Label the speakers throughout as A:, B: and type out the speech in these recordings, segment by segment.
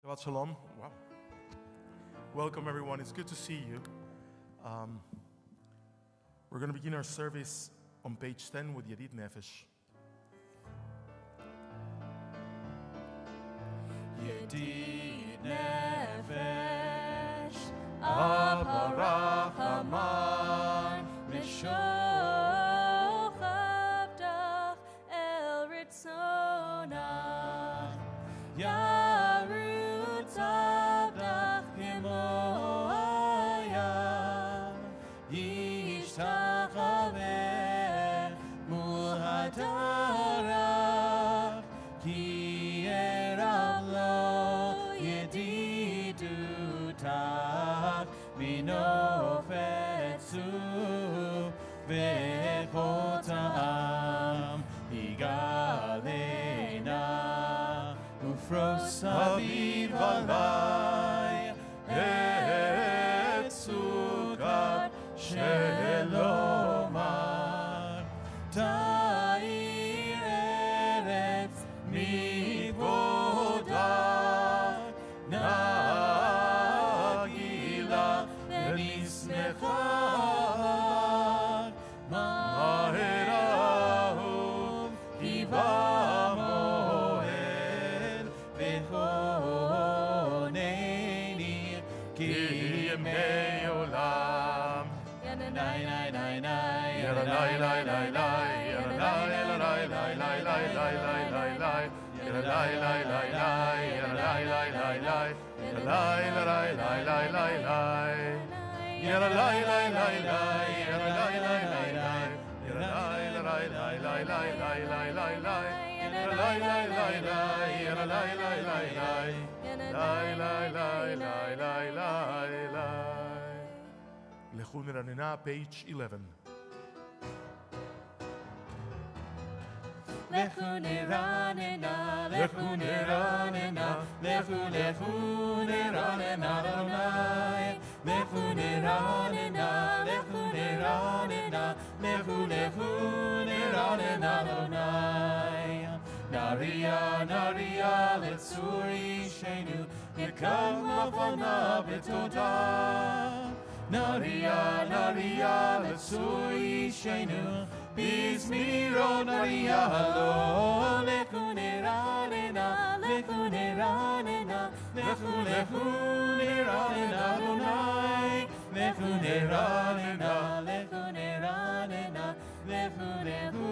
A: Beth Sholom. Wow. Welcome, everyone. It's good to see you. We're going to begin our service on page 10 with Yedid Nefesh.
B: Yedid Nefesh, Avarach Mishoch Avdach El Ritzonach, Yarut Avdach Kimo Hayam, Yishtachaveh Mul Hadarach, Ki Erav Lo Yedidutach Minofetzu Vechotam Higalena Ufros Aviv Alai Etzukat Shelomar Ta'ir Eretz Mikvodach Nagila Venismechach Maherahum Kiva Moed Vechoneni Ki Yemei Olam Yanai Nai Nai Nai Yanai Nai Nai Nai Yanai Nai Nai Nai Nai Nai Nai Nai Nai Yanai Nai Nai Nai Yanai Nai Nai Nai Yanai Nai Nai Nai Nai Nai Yanai Nai Nai Nai Nai Yanai Nai Nai Nai Yanai Nai Nai Nai Nai Nai Nai Nai Nai Yanai Nai Nai Nai Yanai Nai Nai Nai Nai Nai Nai Nai Nai Nai Nai.
A: Lechu Neranena, page 11.
B: Lechu neranena, lechu neranena, lechu lechu neranena Adonai. Lechu neranena, lechu neranena, lechu lechu neranena Adonai. Naria, naria, letzuri shenu, yekam afana betoda. Naria, naria, letzuri shenu, Bismiro naria lo, lechu neranena, lechu neranena, lechu lechu neranena Adonai. Lechu neranena, lechu neranena, lechu lechu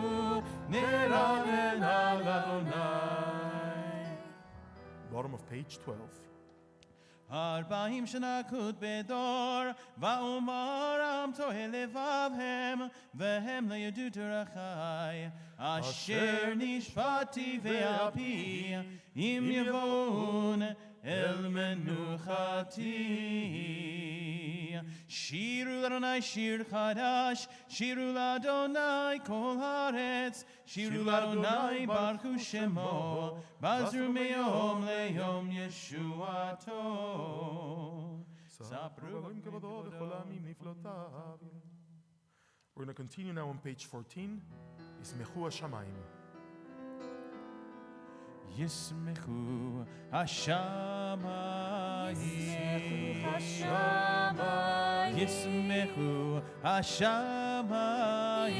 B: neranena Adonai.
A: Bottom of page 12.
C: 40 שנה כות בדור, ואומרם תוהה לבבהם, והם לא ידעו דרכי, אשר נשבעתי ועל פי, אם יבואון אל מנוחתי. שירו לאדוני שיר חדש, שירו לאדוני כל הארץ, שירו לאדוני ברכו שמו, בזרו מיום ליום ישועתו.
A: We're going to continue now on page 14. Ismechu Hashamayim.
C: ישמחו השמיים, ישמחו השמיים,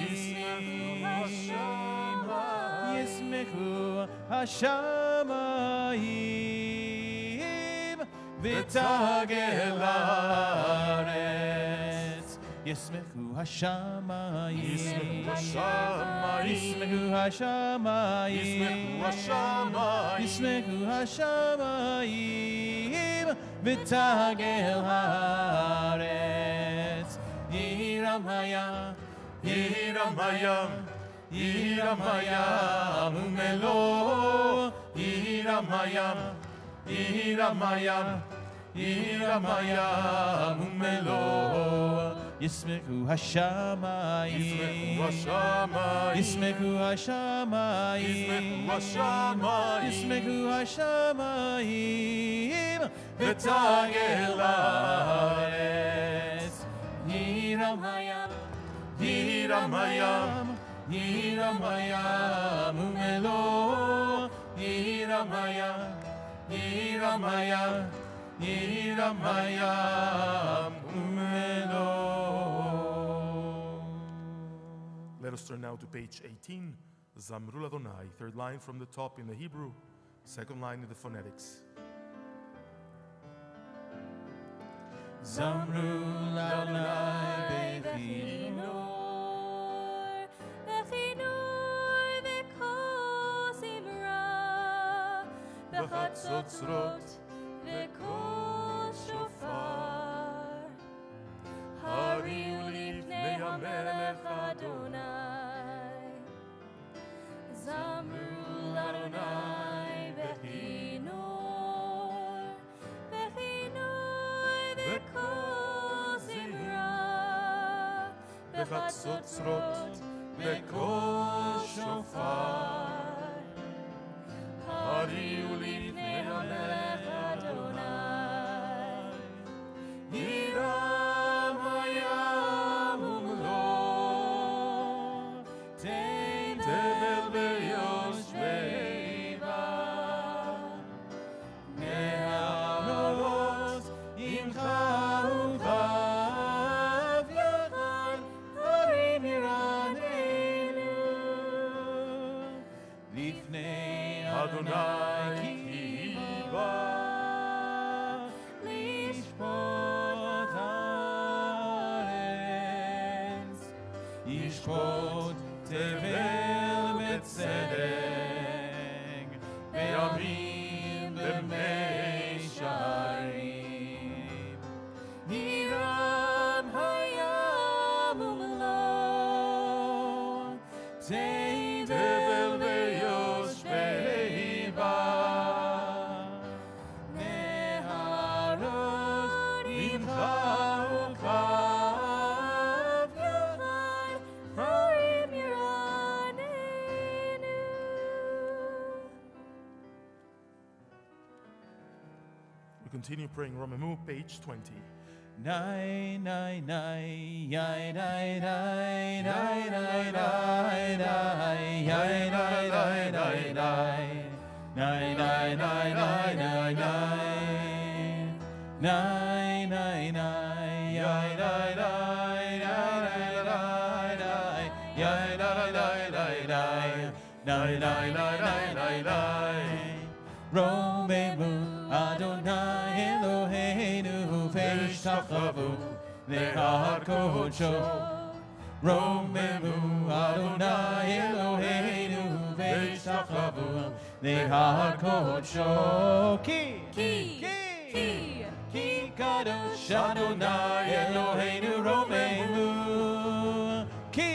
C: ישמחו השמיים, ותגל הארץ. ישמחו השמיים, ישמחו השמיים, ישמחו השמיים, ותגל הארץ. יירם הים, יירם הים, יירם הים ומלואו, יירם הים, יירם הים, יירם הים ומלואו. ישמחו השמיים, ישמחו השמיים, ישמחו השמיים, ותגל הארץ. יירם הים, יירם הים, יירם הים ומלואו, יירם הים, Hiram Hayam, Hiram Hayam, Umelo.
A: Let us turn now to page 18, Zamrul Adonai, third line from the top in the Hebrew, second line in the phonetics.
C: Zamrul Adonai Bechinor,
B: Bechinor v'kol zimra, B'chatzotzrot v'kol shofar. Hariu lifnei hamelech Adonai, Zamrul Adonai Bechinor, Bechinor v'kol zimra, B'chatzotzrot v'kol shofar. Hariu lifnei hamelech Adonai, Hiram hayam umlo, tevel veyoshvei ba,
C: Neharot Imcha Uchav Yachad Harim Yiranenu Lifnei Adonai Kiva Lishpot Haaretz Yishpot Tevel Betzedek Be'amim B'mei Sharim
B: Hiram hayam umlo,
C: Tevel veyoshvei ba Neharot Imcha Uchav
B: Yachad harim yiranenu.
A: We continue praying Romemu, page 20.
C: Nai nai nai yai nai nai nai nai nai nai yai nai nai nai nai nai nai nai nai nai nai nai nai yai nai nai nai nai nai yai nai nai nai nai nai nai nai nai Romemu Adonai Eloheinu Ve'ishtachavu Le'ad Kodsho Romemu Adonai Eloheinu Ve'ishtachavu Le'ad Kodsho Ki Kadosh Adonai Eloheinu Romemu Ki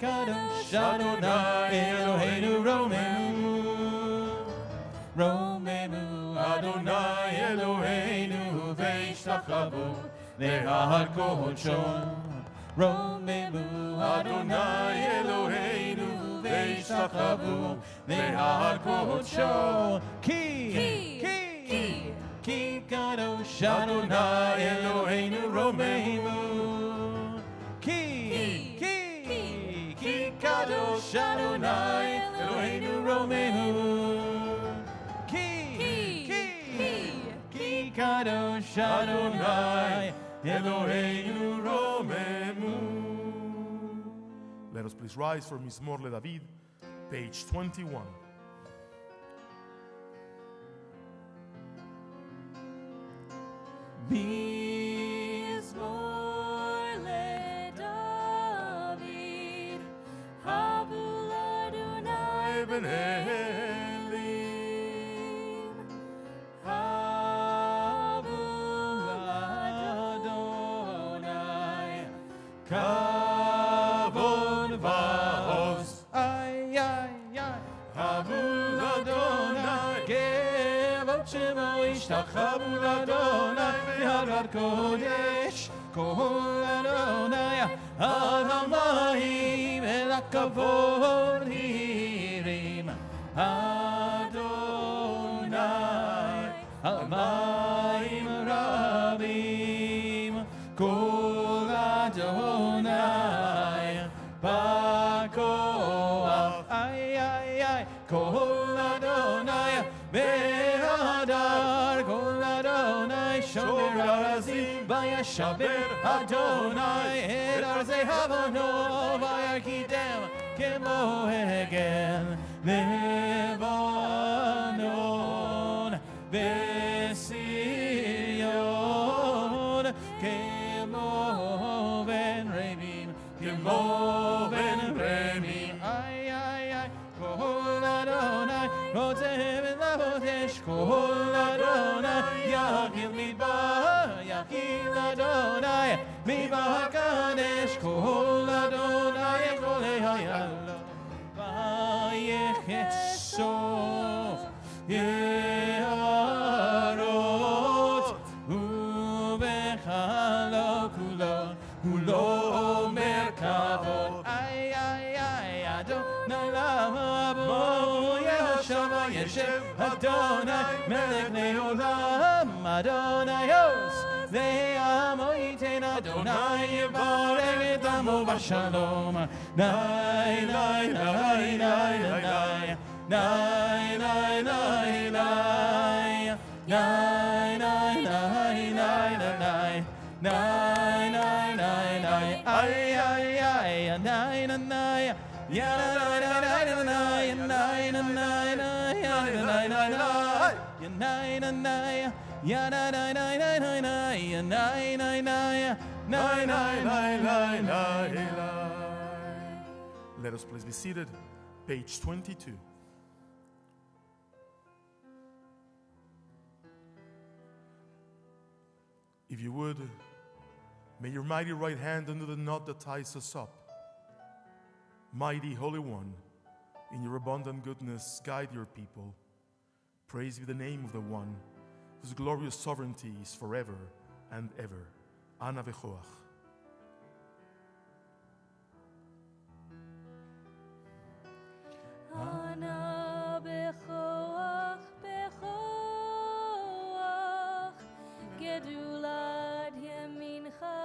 C: Kadosh Adonai Eloheinu Romemu Romemu Adonai Eloheinu Ve'ishtachavu Le'ad Kodsho Romemu Adonai Eloheinu Ve'ishtachavu Le'ad Kodsho Ki Kadosh Adonai Eloheinu Romemu Ki Kadosh Adonai Eloheinu Romemu Kadosh Adonai Eloheinu Romemu.
A: Let us please rise for Mizmor LeDavid, page 21.
B: Mizmor LeDavid, Havul Adonai
A: B'Nelim,
B: Havul Adonai,
C: Kavod va'oz Havul Adonai Kevod Shemo Ishtachavu Adonai V'Hagad Kodesh Kol Adonai Ad Hamayim El HaKavod Hirim Adonai Hamayim Rabim Kol Adonai Bakoach Kol Adonai vayashaber Adonai et arzei havono vayakidem kemo hegel Lebanon v'Sion kemo ben Remin kemo ben Remin ay ay ay kol Adonai rotzeh v'lavotesh kol Adonai yachil Adonai midbar kadesh kol Adonai kol hayalo vayechesov yeharot ubechalo kulo omer kavod ay ay ay Adonai lavo yehoshav yeshev Adonai melech leolam Adonai os Ve'amoiten Adonai Yivarech et amo v'shalom Nai, nai, nai, nai, nai, nai, nai, nai, nai, nai, nai, nai, nai, nai, nai, nai, nai, nai, ay, ay, ay, nai, nai, nai, ya, nai, nai, nai, nai, nai, nai, nai, nai, nai, nai, nai, ya, nai, nai, nai. Ya na na na na na na ya na na na na na na.
A: Let us please be seated. Page 22. If you would, may your mighty right hand undo the knot that ties us up. Mighty Holy One, in your abundant goodness, guide your people. Praise be the name of the one whose glorious sovereignty is forever and ever. Ana v'choach.
D: Ana b'choach, b'choach, gedulat yemincha,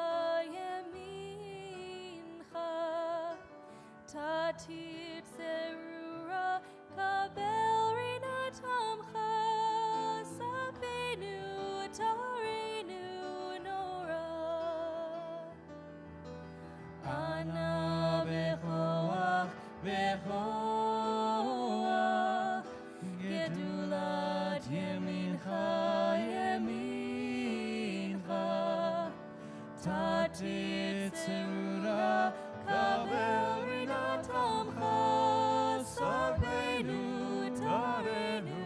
D: yemincha, tatit zerura, kabel rinatamcha, sabenu, tarinu, nora. Ana b'choach, b'choach, gedulat yemincha, yemincha, tatit zerura, kabel rinatamcha, sabenu, tarinu,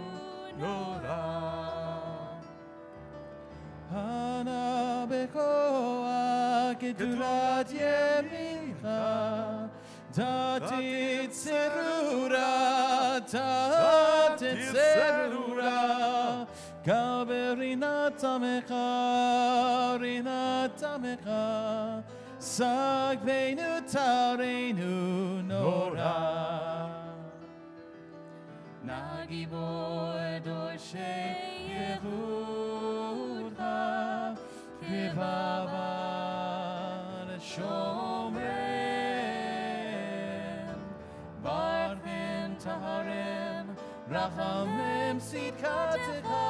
D: nora.
C: Ana b'choach gedulat yemincha, tatit zerura, kabel rinatamcha, sagvenu tarenu nora. Nagibo edoshe Yehuda, Kivavar Shomrem, Barchem Taharem, Rachamem Sidkatecha,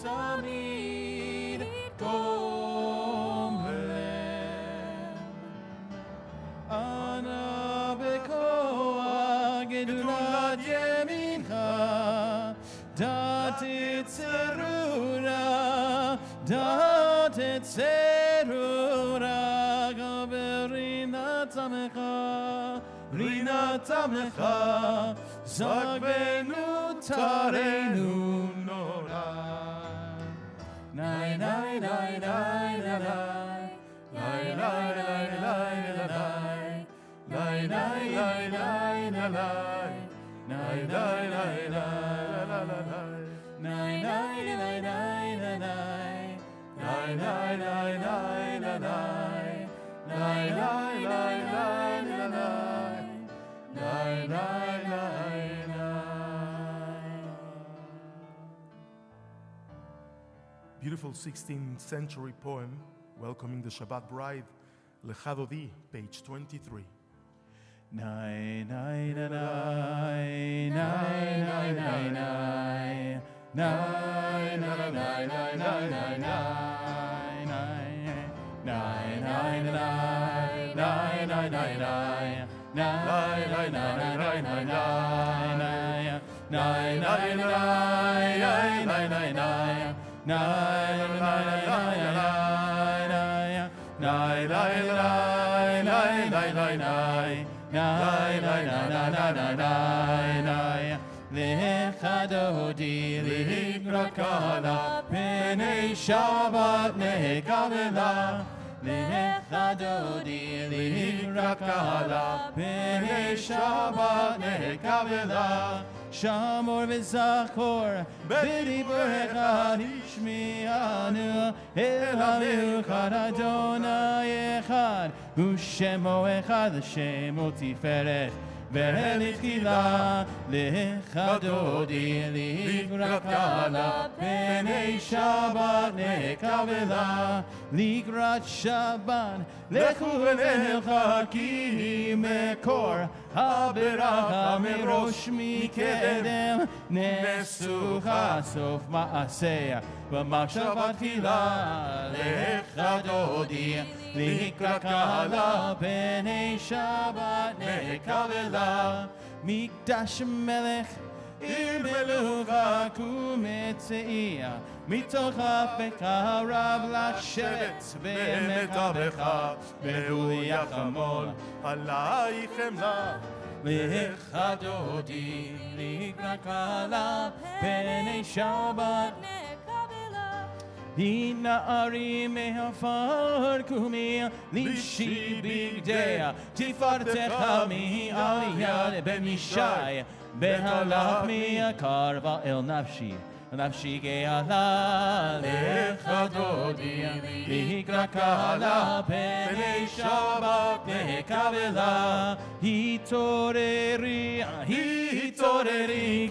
C: Tamid Gomrem. Ana b'choach gedulat yemincha, datit zerura, kabel rinatamcha, sagvenu tarenu nora. Nai, nai, nai, nai, nai, nai, nai, nai, nai, nai, nai, nai, nai, nai, nai, nai, nai, nai,
A: Beautiful 16th century poem welcoming the Shabbat bride, Lecha Dodi, page 23.
C: Nai, nai, nai, nai, nai, nai, nai, nai, nai, nai, nai, nai, nai, nai, nai, nai. Dodi ligrakala pene Shabbat nekavela. Lecha dodi ligrakala pene Shabbat nekavela. Shamor v'zachor b'dibur echad ishmi'anu el ha'miuchad Adonai echad u'shemo echad l'shemo tiferet ונתחילה לך דודי לקראת פני שבת נקבלה לקראת שבת לכו ונלכה כי מקור הברכה מראש מקדם נסוך סוף מעשיה במחשבה תחילה לך דודי לקראת פני שבת נקבלה מקדש מלך עיר מלוכה קומצאיה מתוך אפקה רב לשבת במטבך בהולי החמול עלייך חמלה לך דודי לקראת כלה פני שבת נערי מעפר קומי לישי בגדיה תפארתך מעלייה במישי בהלך מהקרבה אל נפשי נפשי גאלה לך דודי לקראת כלה פני שבת נקבלה התעוררי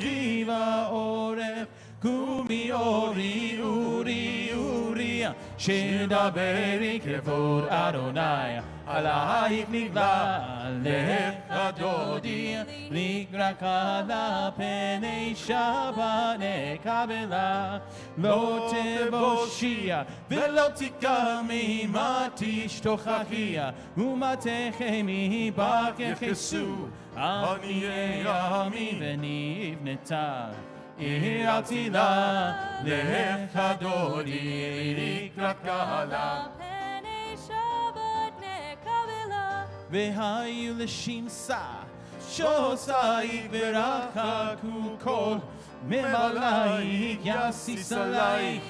C: גיבה עורף קומי אורי אורי אורי שדברי כבוד אדוני עלייך נגלה לך דודי לקראת כלה פני שבת נקבלה לא תבושייה ולא תקמי מה תשתוכחיה ומה תחמי בה ככסו עניי עמי ונבנתה עירתי לה לך דודי לקראת כלה
D: פני שבת נקבלה
C: והיו לשמסה שוסייך ורחקו כל ממלאייך יסיס עלייך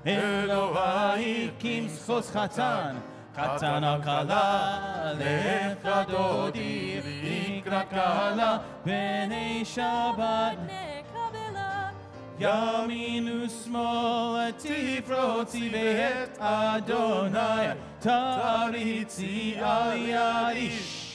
C: אלוהייך כמסחוס חתן חתן הכלה לך דודי לקראת כלה פני שבת ימין ושמאל תפרוצי ואת אדוני תריצי על ידיש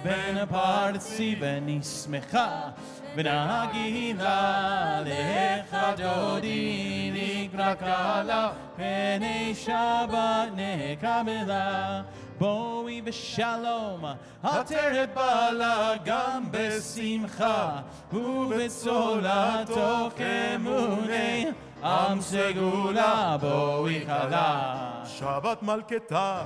C: בין פרצי ונשמחה ונגילה לך דודי לקראת כלה פני שבת נקבלה בואי בשלום, עטרת בעלה גם בשמחה, ובצולה תוך אמוני, עם סגולה בואי כלה.
A: שבת מלכתה,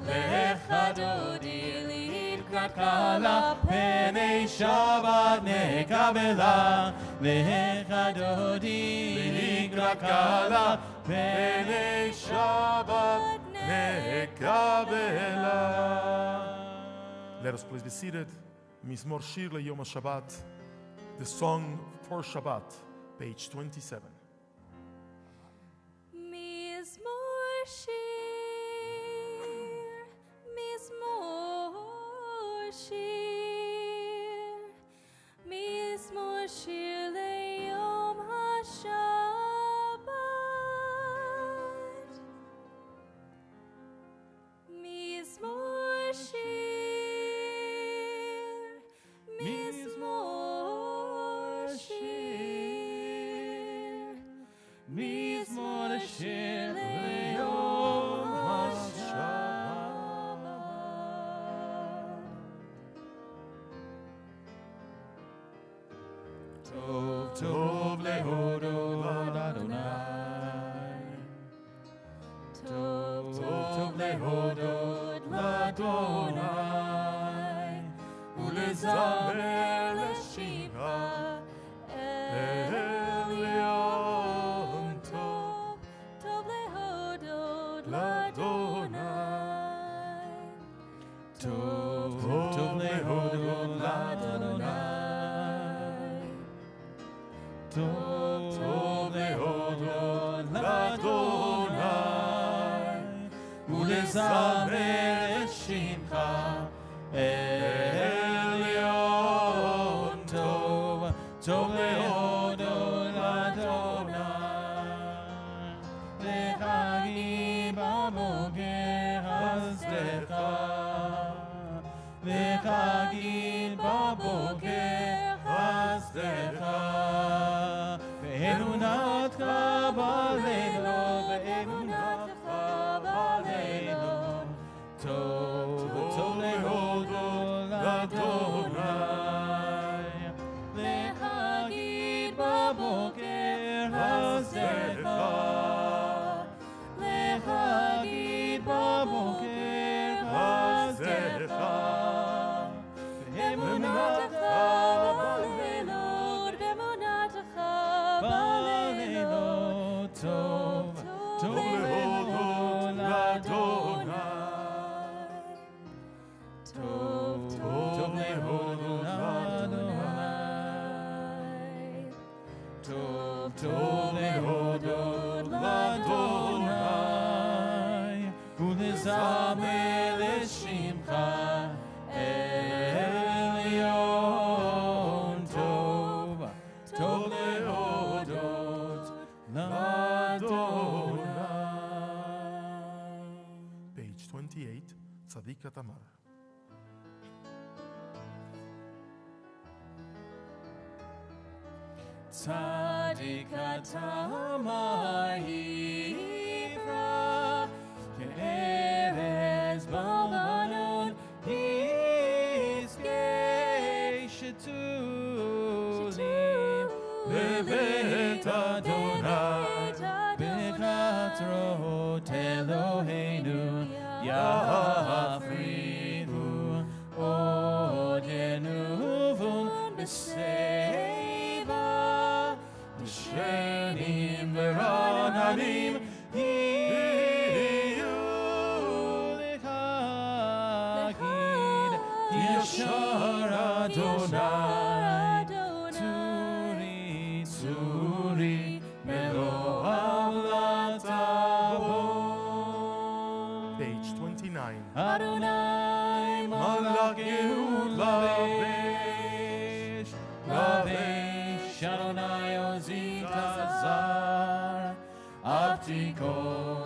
D: לך דודי לקראת
C: כלה, פני שבת נקבלה. לך דודי לקראת כלה, פני שבת
A: Let us please be seated. Mizmor Shir LeYom HaShabbat, the song for Shabbat, page 27.
D: Mizmor Shir, Mizmor Shir, Mizmor Shir LeYom HaShabbat. Mizmor Shir, Mizmor Shir,
C: Mizmor Shir LeYom HaShabbat. Tov tov lehodot Adonai. Tov tov lehodot
B: לאדוני, ולזמר לשמך עליון טוב,
D: טוב להודות
B: לאדוני.
C: טוב להודות לאדוני. טוב להודות לאדוני, ולזמר לשמך עליון טוב. טוב להודות לאדוני. לחגים בבוקר חסדך, לחגים בבוקר חסדך, ואמונתך בלילות, ואמונתך בלילות. טוב להודות לאדוני. לחגים בבוקר חסדך, לחגים בבוקר חסדך, ואמונתך
D: בלילות, ואמונתך
C: בלילות. טוב להודות לאדוני. טוב להודות לאדוני. טוב להודות לאדוני, ולזמר לשמך עליון טוב. טוב להודות לאדוני.
A: Page 28, Tzaddik Tamar.
C: צדיק התמר יפרח, כארז בלבנון יזכה. שתולים בבית אדוני, בחצרות אלוהינו יפריחו. עוד ינובון בשיבה, שנים ורעננים יהיו. לחגיד ישר אדוני, צורי מלוא עולתה בו.
A: Page 29,
C: אדוני מלך גאולה לבש, לבש אדוני עוזי תזר. אבתיקון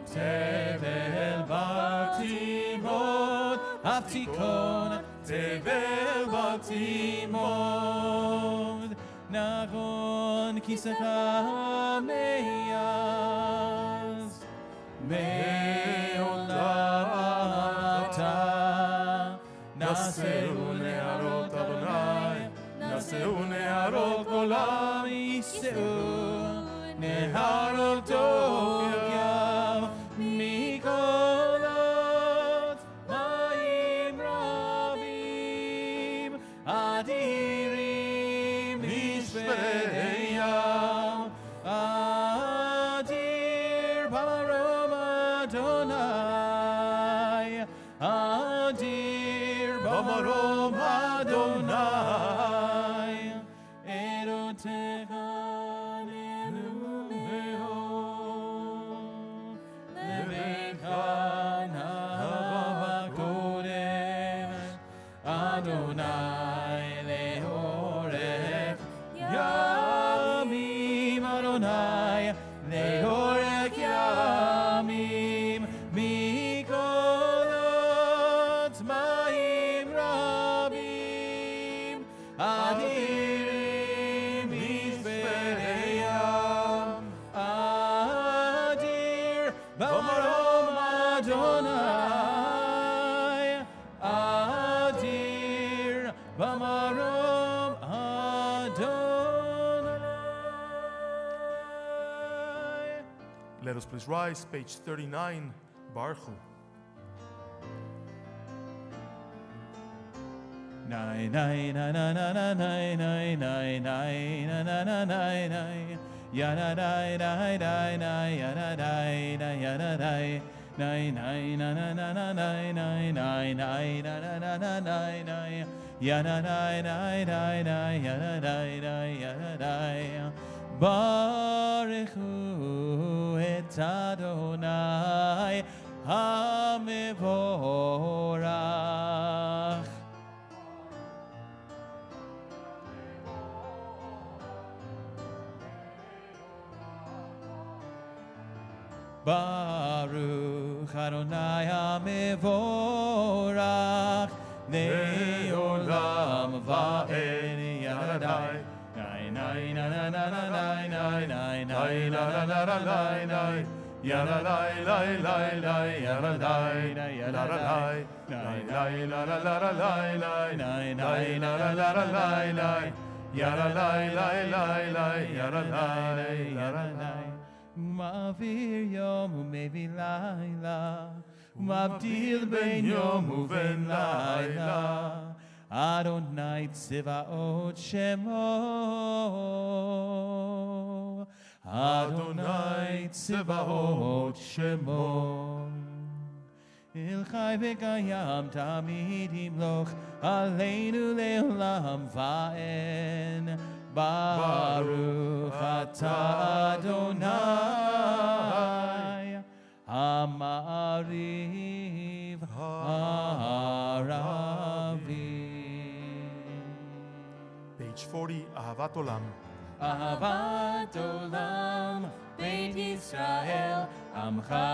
C: תבל בתימון, אבתיקון תבל בתימון. נכון כיסך מאז, מעולם אתה. נשאו נהרות אדוני, נשאו נהרות עולם, יישאו נהרות ים מקולות מים רבים, אדירים משפרי ים. אדיר במרום אדוני, אדיר במרום אדוני. עדותיך נאמרו מאוד, לביתך נבוא הקודמת. אדוני לאורך ימים, אדוני לאורך ימים, מקולות מים רבים, אדירים משפרי ים. אדיר במרום אדוני, אדיר במרום אדוני.
A: Let us please rise, page 39, Baruch Hu.
C: Baruchu et Adonai HaMevorach. Baruch Adonai HaMevorach Le'olam va'ed Yadai. Ma'avir yom u'mevi laila, ma'abdil ben yom u'ben laila. Adonai Tzivaot Shemo, Adonai Tzivaot Shemo. Il Chai v'Kayam Tamid Yimloch Aleinu Le'olam Va'en. Baruch Atah Adonai Ha'ma'ariv Ha'aravi.
A: Page 40, Ahavat Olam.
C: Ahavat Olam, Beit Yisrael, Amcha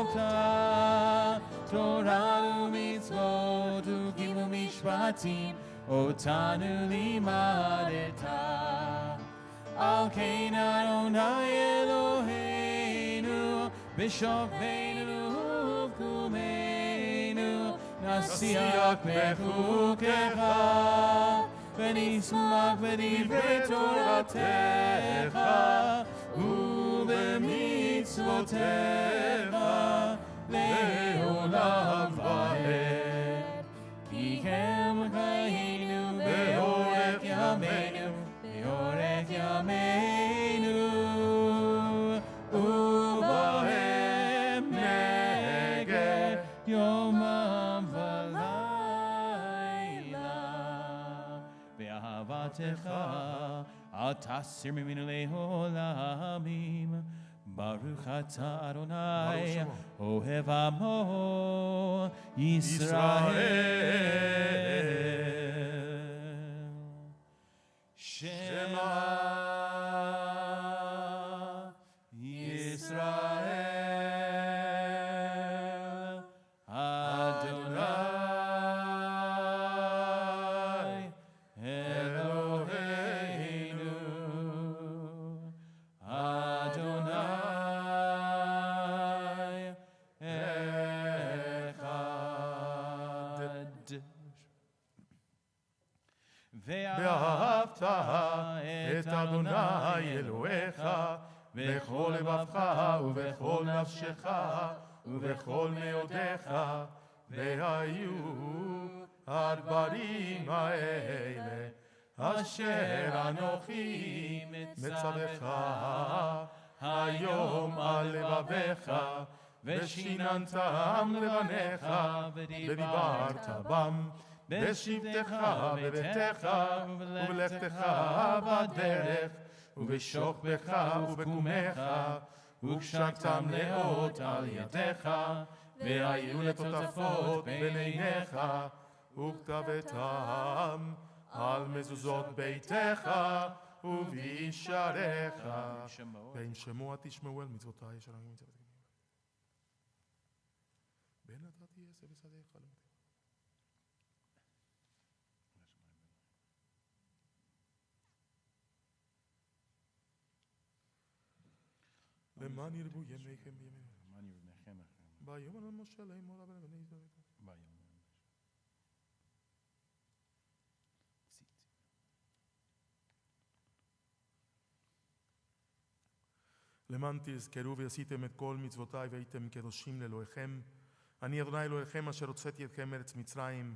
C: Avta, Torah u'mitzvot u'kim u'mishpatim, Otanu limadeta. Al kein Adonai Eloheinu, B'shokveinu u'vkumeinu, Nasiach bechukecha, ונשמח בדברי תורתך ובמצוותיך לעולם ועד. כי הם חיינו באורך ימינו, באורך ימינו, ובהם נגד יומם ולילה. באהבתך אל תסיר ממנו לעולמים. ברוך אתה אדוני אוהב עמו ישראל. שמע ישראל אדוני אלוהינו אדוני אחד.
A: ואהבת את אדוני אלוהיך בכל לבבך ובכל נפשך ובכל מאודיך, והיו הדברים האלה אשר אנוכי מצווך היום על לבביך, ושיננתם לבניך ודיברת בם בשבתך בביתך ובלכתך בדרך ובשוכבך ובקומך, וקשרתם לאות על ידיך, והיו לטוטפות בין עיניך, וכתבתם על מזוזות ביתך ובישעריך. בין שמוע תשמעו אל מצוותיי אשר אני מצוותיי. בין אתה תהיה בשדיך לא. למען ירבו ימיכם בימינו. ביום על משה לאמור על בני ישראל. למען תזכרו ועשיתם את כל מצוותיי והייתם קדושים לאלוהיכם. אני אדוני אלוהיכם אשר הוצאתי אתכם מארץ מצרים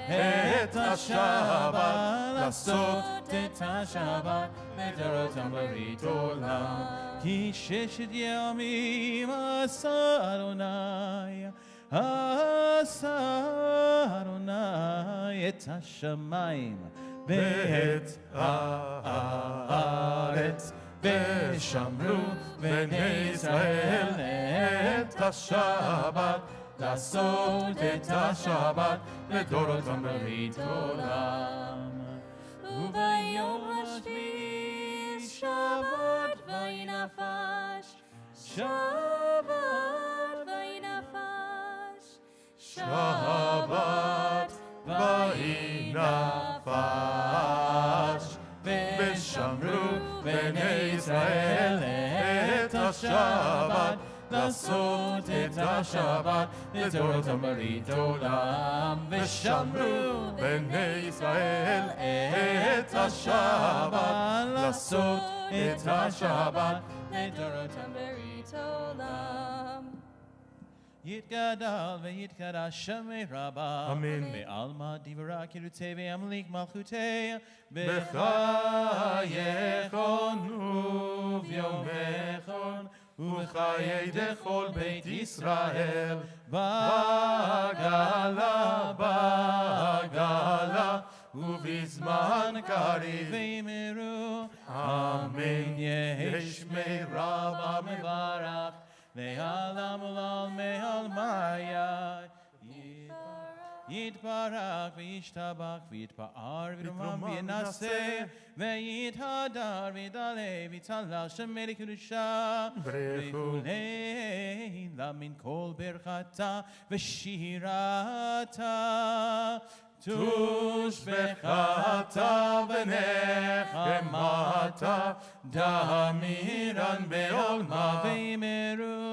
C: את השבת, לעשות את השבת לדורותם ברית עולם. כי ששת ימים עשה אדוני, עשה אדוני את השמיים ואת הארץ, ושמרו בני ישראל את השבת, לעשות את השבת לדורותם ברית עולם.
D: וביום השביעי שבת וינפש, שבת וינפש,
A: שבת וינפש, ושמרו בני ישראל את השבת, לעשות את השבת לדורותם ברית עולם. ושמרו בני ישראל את השבת, לעשות את השבת
D: לדורותם ברית עולם.
C: יתגדל ויתקדש שמי רבה,
A: אמן.
C: בעלמא דברה קידותי וימליך מלכותי,
A: בחייכון וביומכון ובחיי דכל בית ישראל, בעגלה בעגלה ובזמן קריב
C: ואמרו
A: אמן.
C: יש מרבה מברך לעולם עולם מעלמיה, יתברך וישתבח ויתפאר וירומם וינשא ויתהדר ויתעלה ויצלח שמי לקדושה וכולי מן כל ברכתה ושירתה תושבחתה ונחמתה דמירן בעולמה ואמרו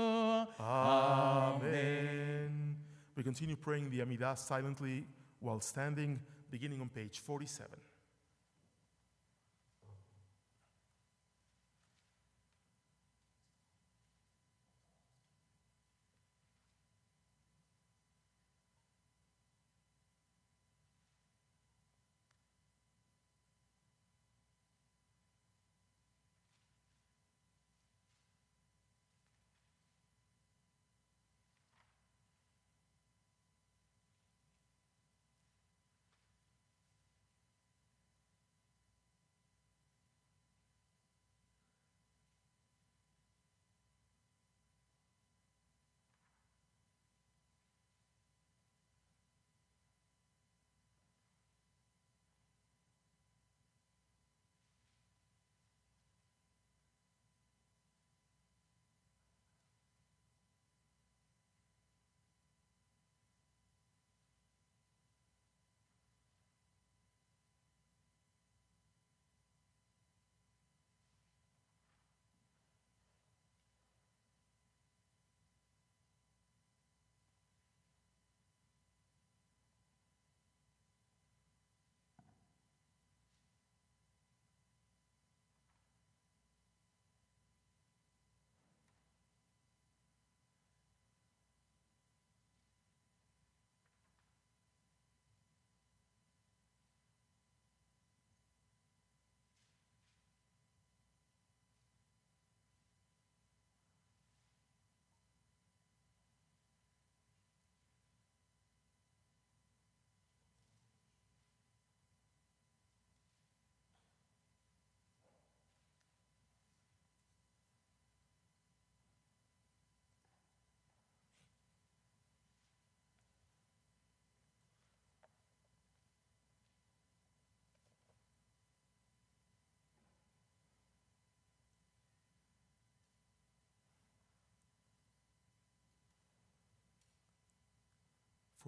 A: Amen. We continue praying the Amidah silently while standing, beginning on page 47.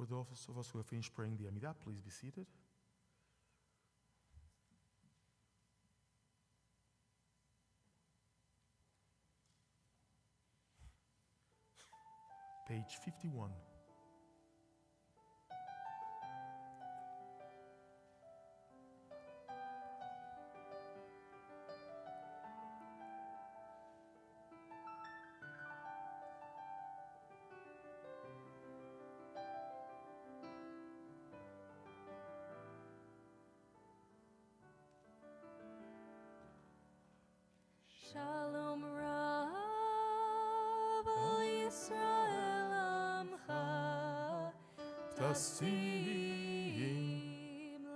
A: For those of us who have finished praying the Amidah, please be seated. Page 51.
D: Tasim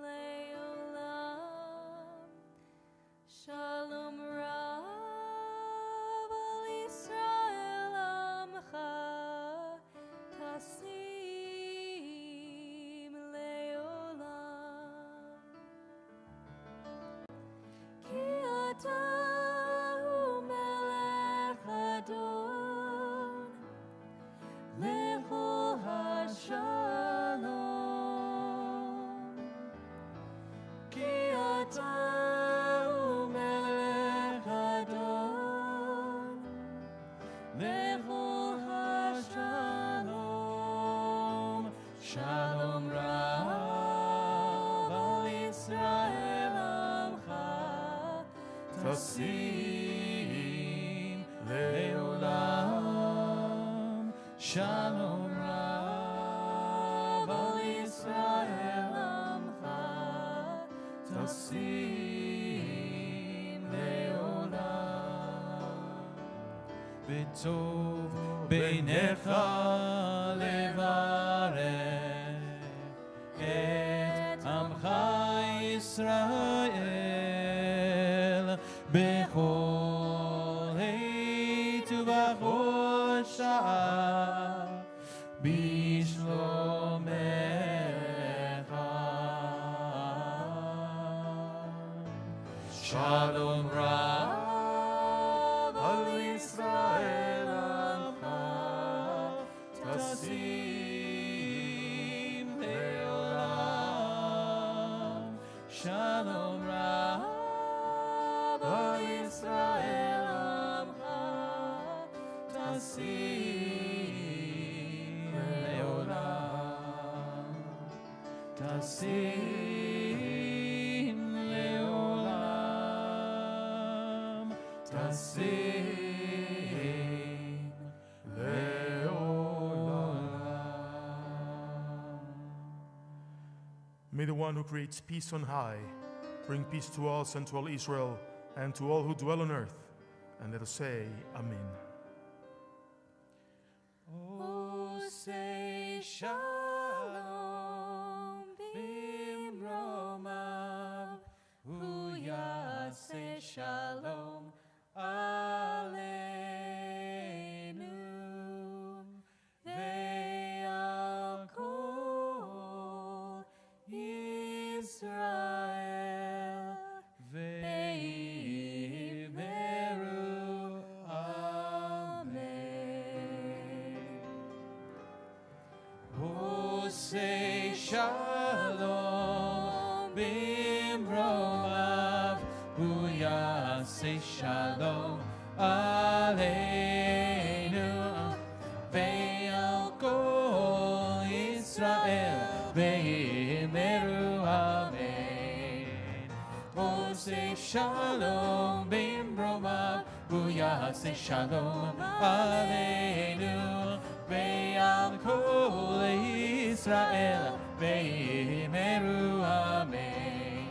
D: leolam. Shalom Rav al Yisrael amcha. Tasim leolam. Ki ata hu melech adon. Lechol hashalom. Ki ata hu melech adon. Lechol hashalom. Shalom Rav al Yisrael amcha.
A: Tasim
C: Leolam. Shalom Rav al Yisrael amcha. Tasim Leolam. B'tov beinecha levarech et amcha Yisrael bechol עת ובכל שעה בשלומך. Shalom Rav al Yisrael amcha. Tasim leolam. Shalom Rav al Yisrael amcha. Tasim leolam. Tasim leolam. Tasim leolam.
A: May the one who creates peace on high bring peace to us and to all Israel and to all who dwell on earth. And let us say, Amen.
C: Oh, say shalom bimromav, hu yaseh shalom aleinu, ve'al kol Yisrael, ve'imeru amen. Oh, say shalom bimromav, hu yaseh shalom aleinu, ve'al kol Yisrael, ve'imeru amen. Oh, say shalom bimromav, hu yaseh shalom aleinu, ve'al kol Yisrael, ve'imeru amen.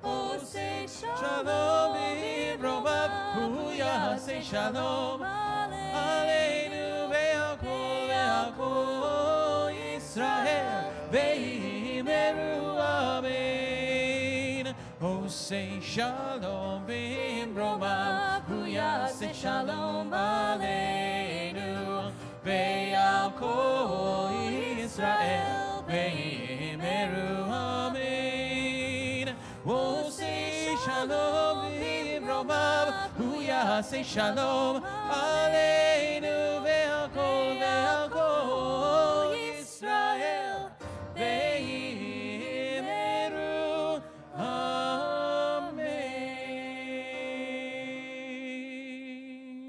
D: Oh, say
C: Shalom bimromav, hu yaseh shalom aleinu, ve'al kol Yisrael, ve'imeru amen. Oh, say shalom bimromav, hu yaseh shalom aleinu, ve'al kol Yisrael, ve'imeru amen. Oh, say shalom bimromav, hu yaseh shalom aleinu, ve'al kol Yisrael, ve'imeru amen.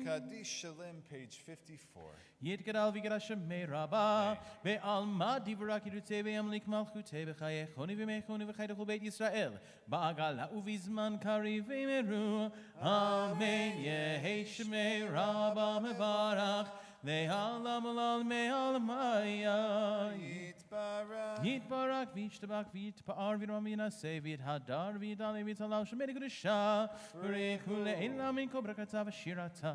B: Kaddish Shalom, page 54.
C: יתגדל ויגרשם מרבה, בעלמא דברה קידוצי וימליק מלכותי בחייכוני ומכוני וחי לכל בית ישראל, בעגלה ובזמן קריב ומרו, אמן. יהי שמי רבה מברך, לעלם עולם מעלמיה.
B: Yitbarach
C: יתברך וישתבח ויתפאר וירומין עשה ויתהדר ויתעלה ויתעלל שמי קדושה בריך ולעילם מן כל ברכתה ושירתה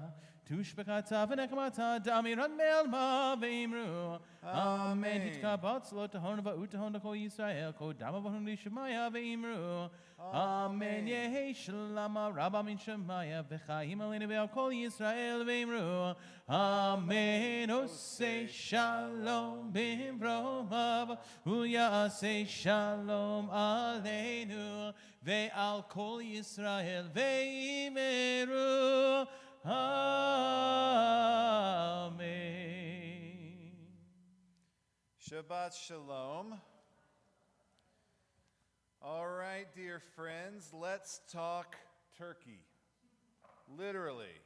C: תושבחתה ונחמתה דמירן מעלמה ואמרו אמן תתקבל צלות ההון והותהון לכל ישראל קודם ובהון לשמיה ואמרו אמן יהי שלמה רבה מן שמיה וחיים עלינו ועל כל ישראל ואמרו אמן עושה שלום במרומיו ויעשה שלום עלינו ועל כל ישראל ואמרו Amen.
B: Shabbat Shalom. All right, dear friends, let's talk turkey. Literally.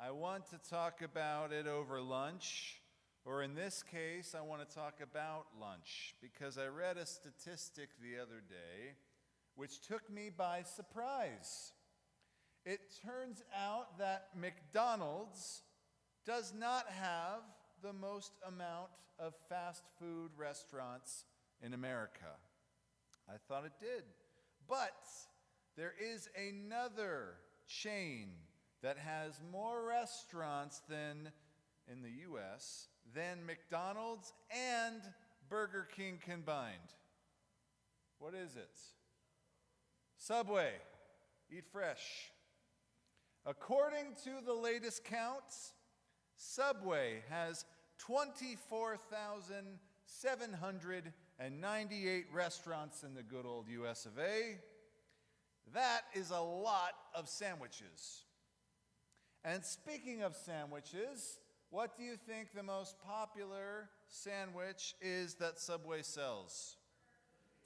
B: I want to talk about it over lunch, or in this case, I want to talk about lunch, because I read a statistic the other day which took me by surprise. It turns out that McDonald's does not have the most amount of fast food restaurants in America. I thought it did. But there is another chain that has more restaurants than in the U.S. than McDonald's and Burger King combined. What is it? Subway. Eat fresh. According to the latest counts, Subway has 24,798 restaurants in the good old US of A. That is a lot of sandwiches. And speaking of sandwiches, what do you think the most popular sandwich is that Subway sells?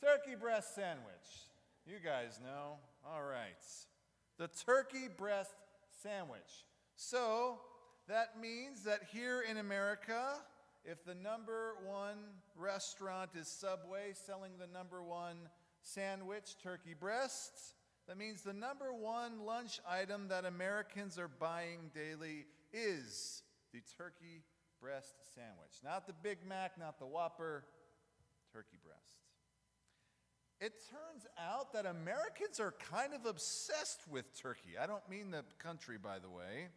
B: Turkey breast sandwich. You guys know. All right. The turkey breast sandwich. So that means that here in America, if the number one restaurant is Subway selling the number one sandwich, turkey breast, that means the number one lunch item that Americans are buying daily is the turkey breast sandwich. Not the Big Mac, not the Whopper, turkey breast. It turns out that Americans are kind of obsessed with turkey. I don't mean the country, by the way.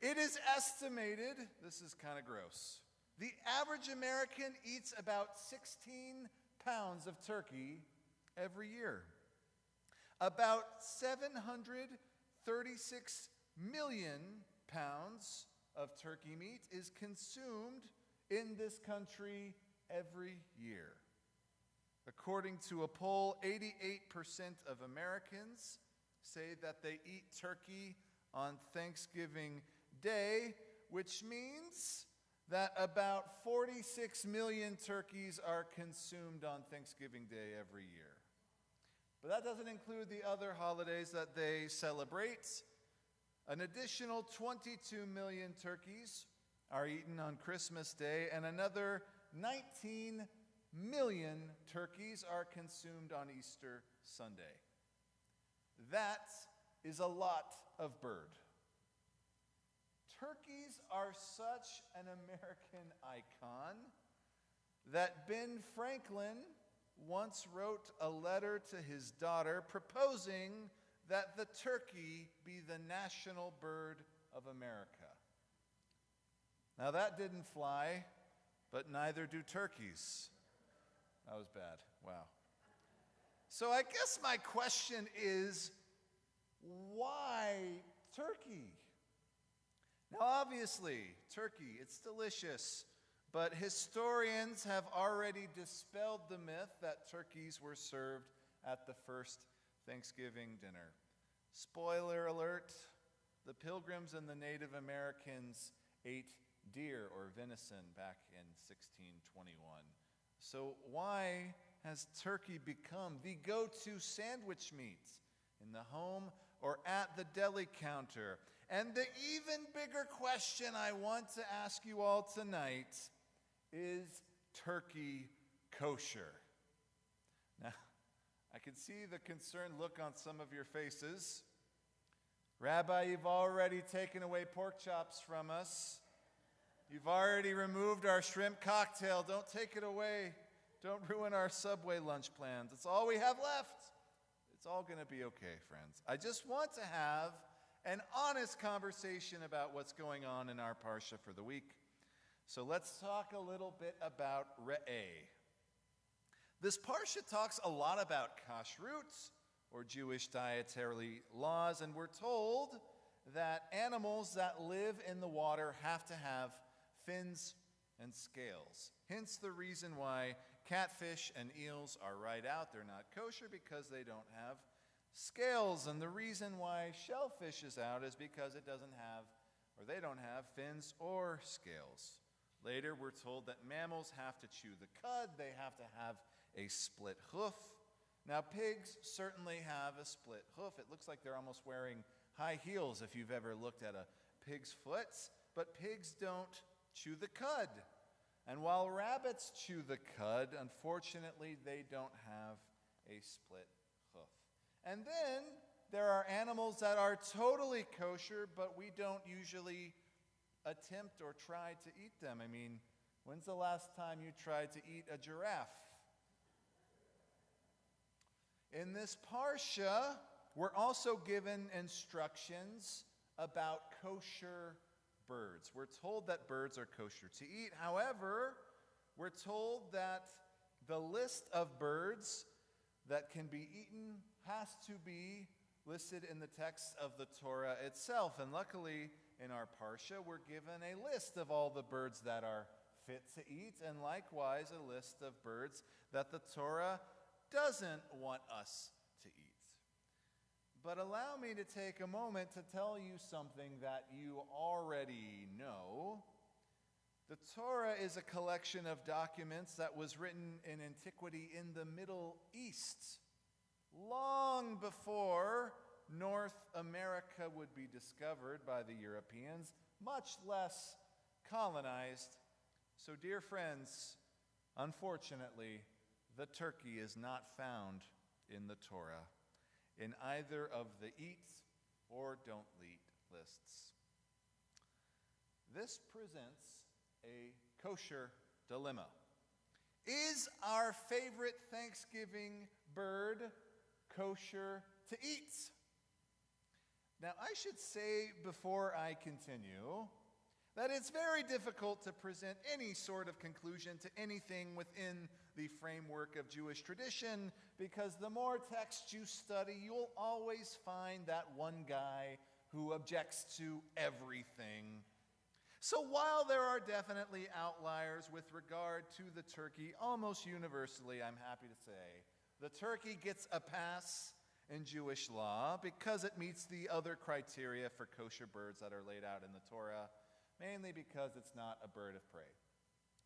B: It is estimated, this is kind of gross, the average American eats about 16 pounds of turkey every year. About 736 million pounds of turkey meat is consumed in this country every year. According to a poll, 88% of Americans say that they eat turkey on Thanksgiving Day, which means that about 46 million turkeys are consumed on Thanksgiving Day every year. But that doesn't include the other holidays that they celebrate. An additional 22 million turkeys are eaten on Christmas Day, and another 19 million turkeys are consumed on Easter Sunday. That is a lot of bird. Turkeys are such an American icon that Ben Franklin once wrote a letter to his daughter proposing that the turkey be the national bird of America. Now that didn't fly, but neither do turkeys. That was bad. Wow. So I guess my question is, why turkey? Now obviously, turkey, it's delicious, but historians have already dispelled the myth that turkeys were served at the first Thanksgiving dinner. Spoiler alert, the Pilgrims and the Native Americans ate deer or venison back in 1621. So why has turkey become the go-to sandwich meat in the home or at the deli counter? And the even bigger question I want to ask you all tonight is turkey kosher? Now, I can see the concerned look on some of your faces. Rabbi, you've already taken away pork chops from us. You've already removed our shrimp cocktail. Don't take it away. Don't ruin our Subway lunch plans. It's all we have left. It's all going to be okay, friends. I just want to have an honest conversation about what's going on in our Parsha for the week. So let's talk a little bit about Re'eh. This Parsha talks a lot about kashrut, or Jewish dietary laws, and we're told that animals that live in the water have to have fins and scales. Hence the reason why catfish and eels are right out. They're not kosher because they don't have scales. And the reason why shellfish is out is because it doesn't have, or they don't have, fins or scales. Later we're told that mammals have to chew the cud. They have to have a split hoof. Now pigs certainly have a split hoof. It looks like they're almost wearing high heels if you've ever looked at a pig's foot. But pigs don't chew the cud. And while rabbits chew the cud, unfortunately, they don't have a split hoof. And then there are animals that are totally kosher, but we don't usually attempt or try to eat them. I mean, when's the last time you tried to eat a giraffe? In this Parsha, we're also given instructions about kosher birds. We're told that birds are kosher to eat. However, we're told that the list of birds that can be eaten has to be listed in the text of the Torah itself. And luckily, in our Parsha, we're given a list of all the birds that are fit to eat, and likewise a list of birds that the Torah doesn't want us to eat. But allow me to take a moment to tell you something that you already know. The Torah is a collection of documents that was written in antiquity in the Middle East, long before North America would be discovered by the Europeans, much less colonized. So, dear friends, unfortunately, the turkey is not found in the Torah, in either of the eat or don't eat lists. This presents a kosher dilemma. Is our favorite Thanksgiving bird kosher to eat? Now, I should say before I continue that it's very difficult to present any sort of conclusion to anything within the framework of Jewish tradition, because the more text you study, you'll always find that one guy who objects to everything. So while there are definitely outliers with regard to the turkey, almost universally, I'm happy to say, the turkey gets a pass in Jewish law because it meets the other criteria for kosher birds that are laid out in the Torah, mainly because it's not a bird of prey.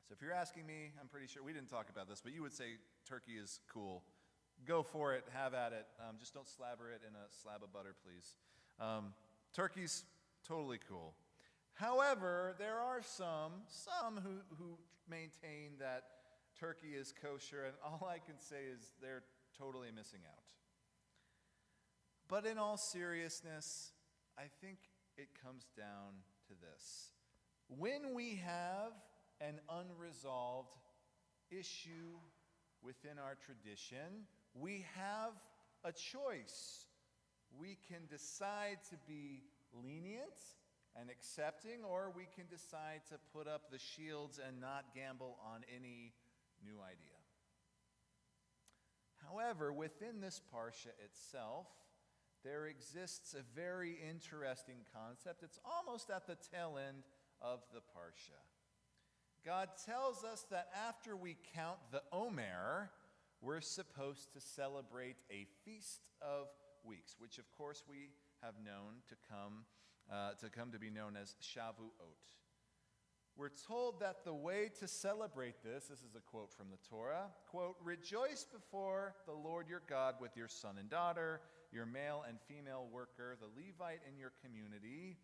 B: So if you're asking me, I'm pretty sure, we didn't talk about this, but you would say turkey is cool. Go for it, have at it. Just don't slabber it in a slab of butter, please. Turkey's totally cool. However, there are some who maintain that turkey is kosher, and all I can say is they're totally missing out. But in all seriousness, I think it comes down to this. When we have an unresolved issue within our tradition, we have a choice. We can decide to be lenient and accepting, or we can decide to put up the shields and not gamble on any new idea. However, within this Parsha itself, there exists a very interesting concept. It's almost at the tail end of the Parsha. God tells us that after we count the Omer, we're supposed to celebrate a Feast of Weeks, which of course we have known to come to be known as Shavuot. We're told that the way to celebrate this is a quote from the Torah, quote, "Rejoice before the Lord your God with your son and daughter, your male and female worker, the Levite in your community,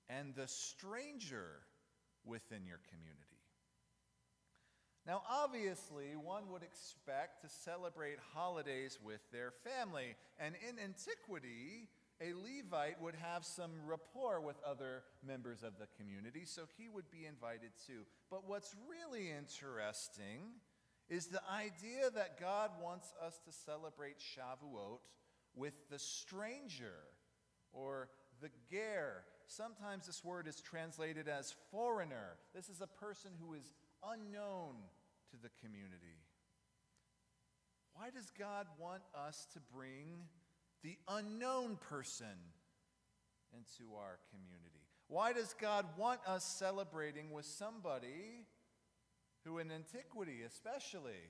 B: and the stranger within your community." Now, obviously, one would expect to celebrate holidays with their family, and in antiquity, a Levite would have some rapport with other members of the community, so he would be invited too. But what's really interesting is the idea that God wants us to celebrate Shavuot with the stranger or the ger. Sometimes this word is translated as foreigner. This is a person who is unknown to the community. Why does God want us to bring the unknown person into our community? Why does God want us celebrating with somebody who in antiquity especially,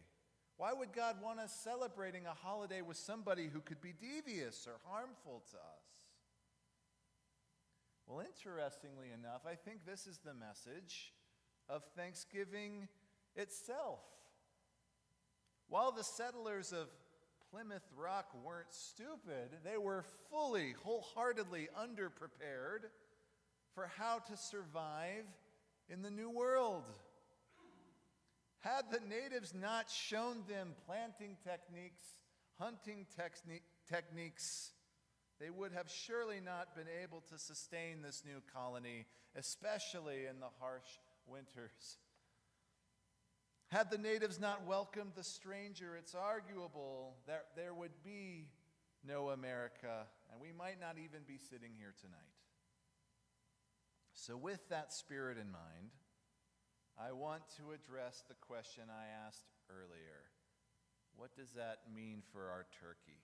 B: why would God want us celebrating a holiday with somebody who could be devious or harmful to us? Well, interestingly enough, I think this is the message of Thanksgiving itself. While the settlers of Plymouth Rock weren't stupid, they were fully, wholeheartedly underprepared for how to survive in the New World. Had the natives not shown them planting techniques, hunting techniques, they would have surely not been able to sustain this new colony, especially in the harsh winters. Had the natives not welcomed the stranger, it's arguable that there would be no America, and we might not even be sitting here tonight. So with that spirit in mind, I want to address the question I asked earlier. What does that mean for our turkey?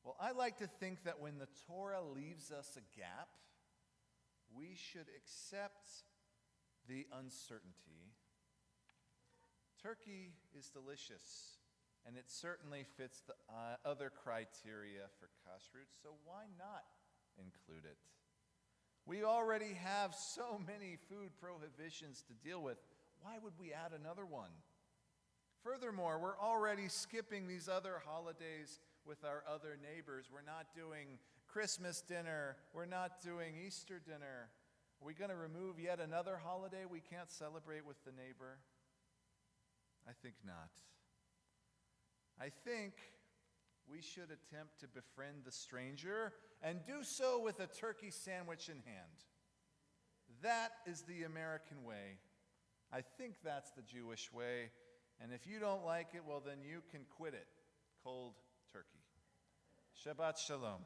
B: Well, I like to think that when the Torah leaves us a gap, we should accept the uncertainty. Turkey is delicious, and it certainly fits the other criteria for kashrut, so why not include it? We already have so many food prohibitions to deal with. Why would we add another one? Furthermore, we're already skipping these other holidays with our other neighbors. We're not doing Christmas dinner. We're not doing Easter dinner. Are we going to remove yet another holiday we can't celebrate with the neighbor? I think not. I think we should attempt to befriend the stranger and do so with a turkey sandwich in hand. That is the American way. I think that's the Jewish way. And if you don't like it, well, then you can quit it. Cold turkey. Shabbat Shalom.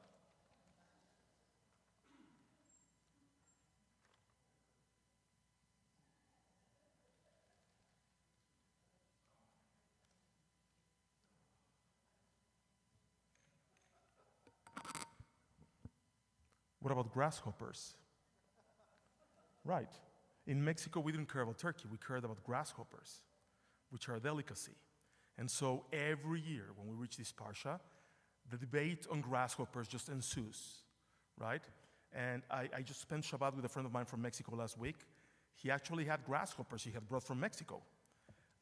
A: What about grasshoppers? Right. In Mexico, we didn't care about turkey. We cared about grasshoppers, which are a delicacy. And so every year when we reach this Parsha, the debate on grasshoppers just ensues, right? And I just spent Shabbat with a friend of mine from Mexico last week. He actually had grasshoppers he had brought from Mexico.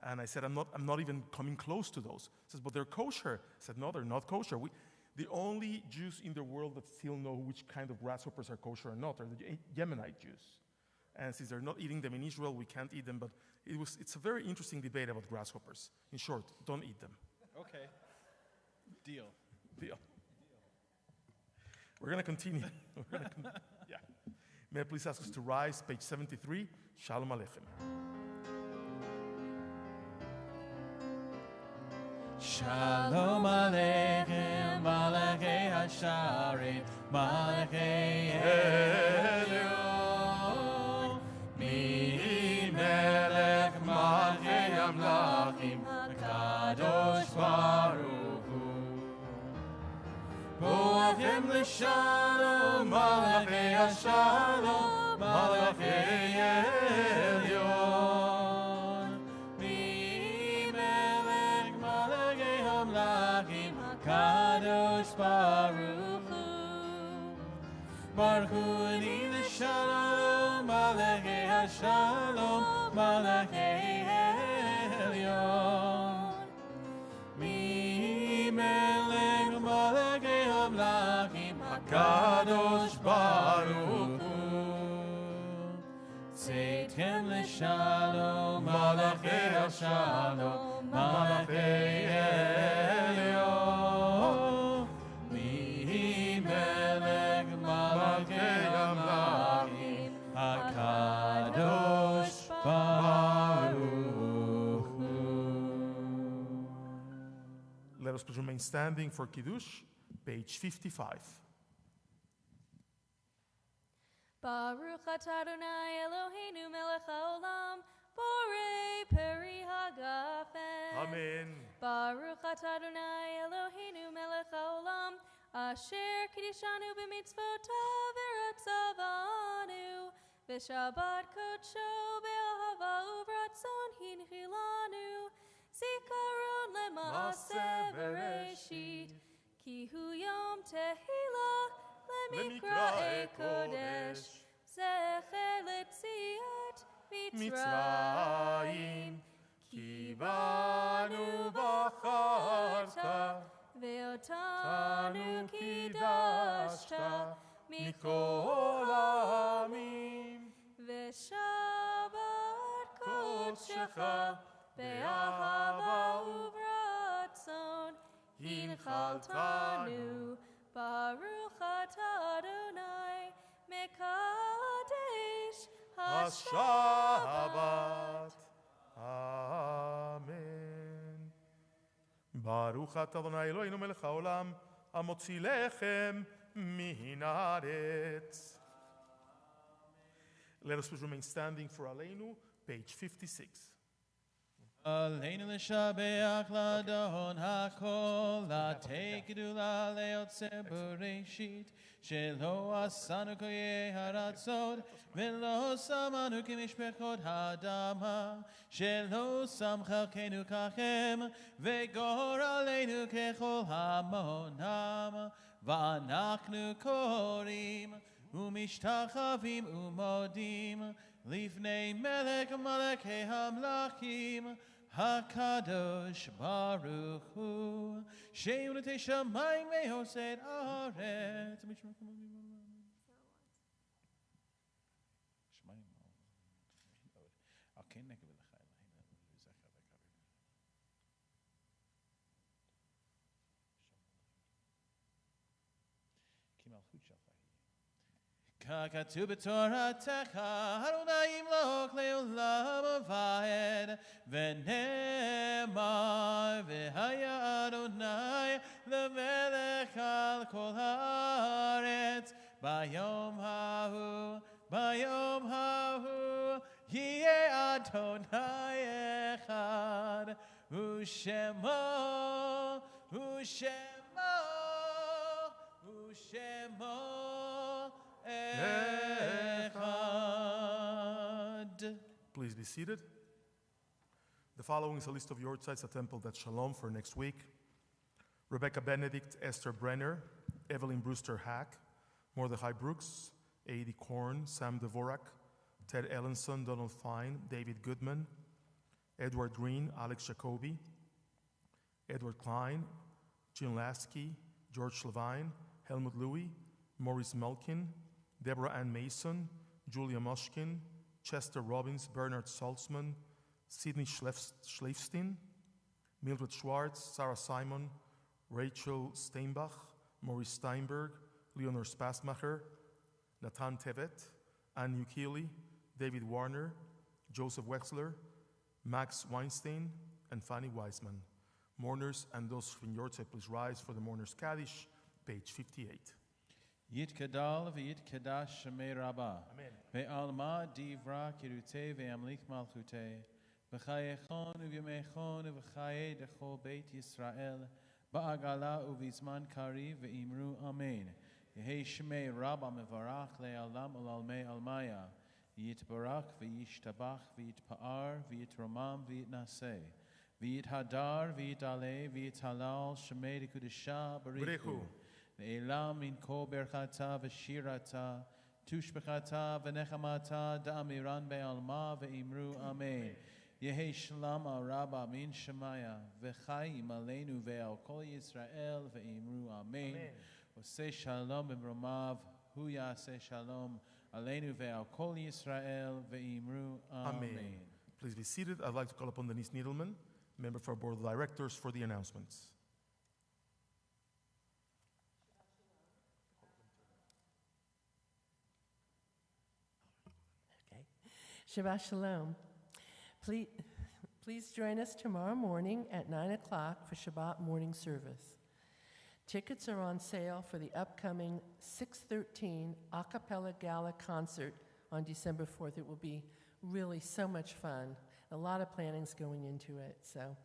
A: And I said, I'm not even coming close to those. He says, but they're kosher. I said, no, they're not kosher. The only Jews in the world that still know which kind of grasshoppers are kosher or not are the Yemenite Jews. And since they're not eating them in Israel, we can't eat them. But it's a very interesting debate about grasshoppers. In short, don't eat them.
C: Okay. Deal.
A: We're going to continue. Yeah. May I please ask us to rise, page 73, Shalom Aleichem.
C: Shalom Aleichem, Malachei Hasharim, Malachei Elyon, Mi Melech Malchei Amlachim, Kadosh Baruch Hu. Boachem L'Shalom, Malachei Hashalom, Malachei Elyon, Kadosh Baruch Hu, Baruch Hu Ani L'Shalom, Malachei Hashalom, Malachei Elyon, Mi Melech Malachei Hamlachim, Kadosh Baruch Hu, Tzeitem L'Shalom, Malachei Hashalom, Malachei Elyon, Mi Melech Malachei Hamlachim, HaKadosh Baruch Hu.
A: us please remain standing for Kiddush, page 55.
D: Baruch atah Adonai Eloheinu melech haolam, borei peri hagafen.
A: Amen.
D: Baruch atah Adonai Eloheinu melech haolam, asher kiddushanu b'mitzvotav v'ratzavanu, v'shabbat kodsho be'ahava uvratzon hinchilanu, zikaron lema'aseh bereshit, ki hu yom tehillah lemikra'e kodesh, zecher letziat Mitzrayim, ki banu bacharta, ve'otanu kidashta, mikol ha'amim, ve'shabbat kodshecha, be'ahava uvratzon, hinchaltanu, Baruch atah Adonai, mekadesh
A: Shabbat. Amen. Baruch atah Adonai Eloheinu melech haolam, hamotzi lechem min haaretz. Let us please remain standing for Aleinu, page 56.
C: Aleinu l'shabeach l'adon hakol, l'atei gedula le'otzeh bereshit, shelo asanu koyei haratzot, v'lo samanu k'mishpechot ha'adama, shelo sam chalkenu kachem, v'gor aleinu kechol hamonam, v'anachnu korim, u'mishtachavim u'modim, lifnei melech malekei hamlachim, HaKadosh Baruch Hu, Shem L'tei Shamayim Ve'osed Haaretz. ככתוב בתורתך, אדוני ימלוך לעולם ועד, ונאמר, והיה אדוני למלך על כל הארץ, ביום ההוא, יהיה אדוני אחד, ושמו,
A: Please be seated. The following is a list of yortzites at Temple Beth Sholom for next week. Rebecca Benedict, Esther Brenner, Evelyn Brewster Hack, Mordechai Brooks, A.D. Korn, Sam Dvorak, Ted Ellenson, Donald Fine, David Goodman, Edward Green, Alex Jacoby, Edward Klein, Jim Lasky, George Levine, Helmut Louis, Maurice Melkin, Deborah Ann Mason, Julia Mushkin, Chester Robbins, Bernard Salzman, Sidney Schleifstein, Mildred Schwartz, Sarah Simon, Rachel Steinbach, Maurice Steinberg, Leonor Spassmacher, Nathan Tevet, Ann Ukili, David Warner, Joseph Wexler, Max Weinstein, and Fanny Weisman. Mourners and those from Yortzeit, please rise for the Mourners Kaddish, page 58.
C: יתגדל ויתקדש שמי רבה, ועלמא דברה קירותי וימליך מלכותי, בחייכון ובימיכון ובחיי דכל בית ישראל, בעגלה ובזמן קריב ואמרו אמן. יהי שמי רבה מברך לעולם ולעלמי עלמיה, יתברך וישתבח ויתפאר ויתרומם ויתנשא, ויתהדר ויתעלה ויתהלל שמי לקודשה בריחו. לעילם מן כה ברכתה ושירתה, תושבחתה ונחמתה דאמירן בעלמה ואמרו אמן. יהי שלום הרבה מן שמיה, וחיים עלינו ועל כל ישראל ואמרו אמן. עושה שלום במרומיו, הוא יעשה שלום עלינו ועל כל ישראל ואמרו אמן.
A: Please be seated. I'd like to call upon Denise Needleman, member for our board of directors, for the announcements.
E: Shabbat Shalom. Please join us tomorrow morning at 9 o'clock for Shabbat morning service. Tickets are on sale for the upcoming 613 a cappella gala concert on December 4th. It will be really so much fun. A lot of planning's going into it. So